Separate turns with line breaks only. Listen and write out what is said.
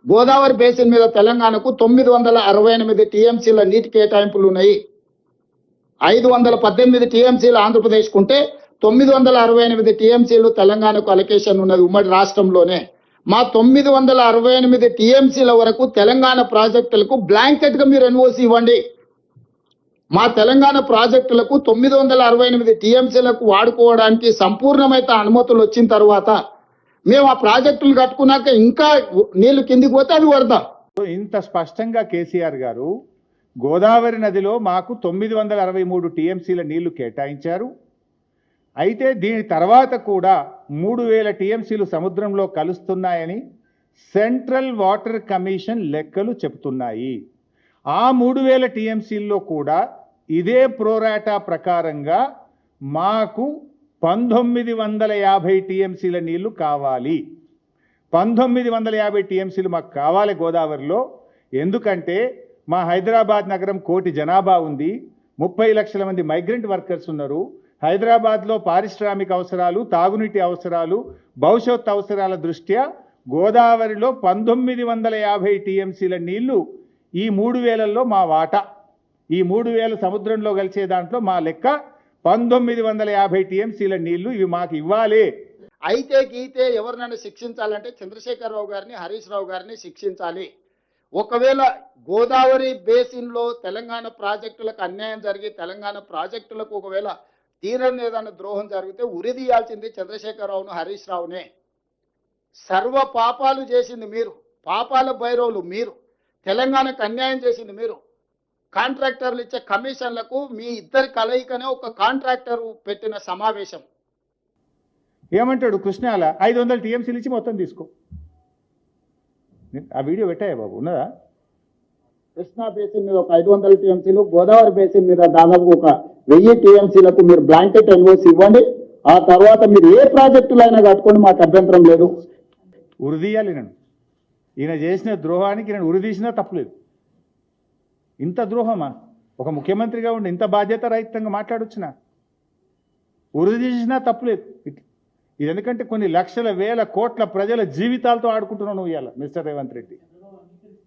Godavari basin మీద తెలంగాణకు 968 టీఎంసీల నీటి కేటాయింపులు ఉన్నాయి. 518 టీఎంసీలు ఆంధ్రప్రదేశ్ కుంటే 968 టీఎంసీలు తెలంగాణకు అలొకేషన్ ఉన్నది ఉమ్మడి రాష్ట్రంలోనే. మా 968 టీఎంసీల వరకు తెలంగాణ ప్రాజెక్టులకు బ్లాంకెట్ గా మీరు ఎన్ఓసి ఇవ్వండి. మా తెలంగాణ ప్రాజెక్టులకు 968 టీఎంసీలకు వాడుకోవడానికి సంపూర్ణమైన అనుమతులు వచ్చిన తర్వాత మేము ఆ ప్రాజెక్టులు కట్టుకున్నాక ఇంకా నీళ్లు కిందికి పోతే అది వరద.
ఇంత స్పష్టంగా కేసీఆర్ గారు గోదావరి నదిలో మాకు 963 టీఎంసీల నీళ్లు కేటాయించారు. అయితే దీని తర్వాత కూడా 3000 టీఎంసీలు సముద్రంలో కలుస్తున్నాయని సెంట్రల్ వాటర్ కమిషన్ లెక్కలు చెబుతున్నాయి. ఆ 3000 టీఎంసీల్లో కూడా ఇదే ప్రోరాటా ప్రకారంగా మాకు 1950 టీఎంసీల నీళ్లు కావాలి. 1950 టీఎంసీలు మాకు కావాలి గోదావరిలో. ఎందుకంటే మా హైదరాబాద్ నగరం 1 కోటి జనాభా ఉంది, 30 లక్షల మంది మైగ్రెంట్ వర్కర్స్ ఉన్నారు. హైదరాబాద్లో పారిశ్రామిక అవసరాలు, తాగునీటి అవసరాలు, భవిష్యత్ అవసరాల దృష్ట్యా గోదావరిలో 1950 టీఎంసీల నీళ్లు ఈ 3000లో మా వాటా. ఈ 3000 సముద్రంలో కలిసే దాంట్లో మా లెక్క 1950 టీఎంసీల నీళ్లు ఇవి మాకు ఇవ్వాలి.
అయితే గీతే ఎవరినైనా శిక్షించాలంటే చంద్రశేఖరరావు గారిని, హరీష్ రావు గారిని శిక్షించాలి. ఒకవేళ గోదావరి బేసిన్లో తెలంగాణ ప్రాజెక్టులకు అన్యాయం జరిగి తెలంగాణ ప్రాజెక్టులకు ఒకవేళ తీరని ఏదైనా ద్రోహం జరిగితే ఉరిదీయాల్సింది చంద్రశేఖరరావును, హరీష్ రావునే. సర్వ పాపాలు చేసింది మీరు, పాపాల భైరవులు మీరు. తెలంగాణకు అన్యాయం చేసింది మీరు. కాంట్రాక్టర్లు ఇచ్చే కమిషన్లకు మీ ఇద్దరి కలయికనే ఒక కాంట్రాక్టర్ పెట్టిన సమావేశం.
ఏమంటాడు కృష్ణాల 500 టీఎంసీలు ఇచ్చి మొత్తం తీసుకో. ఆ వీడియో పెట్టాయా బాబు, ఉన్నదా?
కృష్ణా బేసిన్ మీద ఒక 500 టీఎంసీలు, గోదావరి బేసిన్ మీద దాదాపు ఒక 1000 టీఎంసీలకు మీరు బ్లాంకెట్ ఎన్ఓసి ఇవ్వండి. ఆ తర్వాత మీరు ఏ ప్రాజెక్టులు అయినా కట్టుకోండి, మాకు అభ్యంతరం లేదు.
ఉరిదీయాలి నన్ను. ఈయన చేసిన ద్రోహానికి నేను ఉరిదీసినా తప్పులేదు. ఇంత ద్రోహమా? ఒక ముఖ్యమంత్రిగా ఉండి ఇంత బాధ్యత రహితంగా మాట్లాడొచ్చునా? ఉరిదీసినా తప్పులేదు. ఇది ఎందుకంటే కొన్ని లక్షల వేల కోట్ల ప్రజల జీవితాలతో ఆడుకుంటున్నావు నువ్వు ఇవాళ మిస్టర్ రేవంత్ రెడ్డి.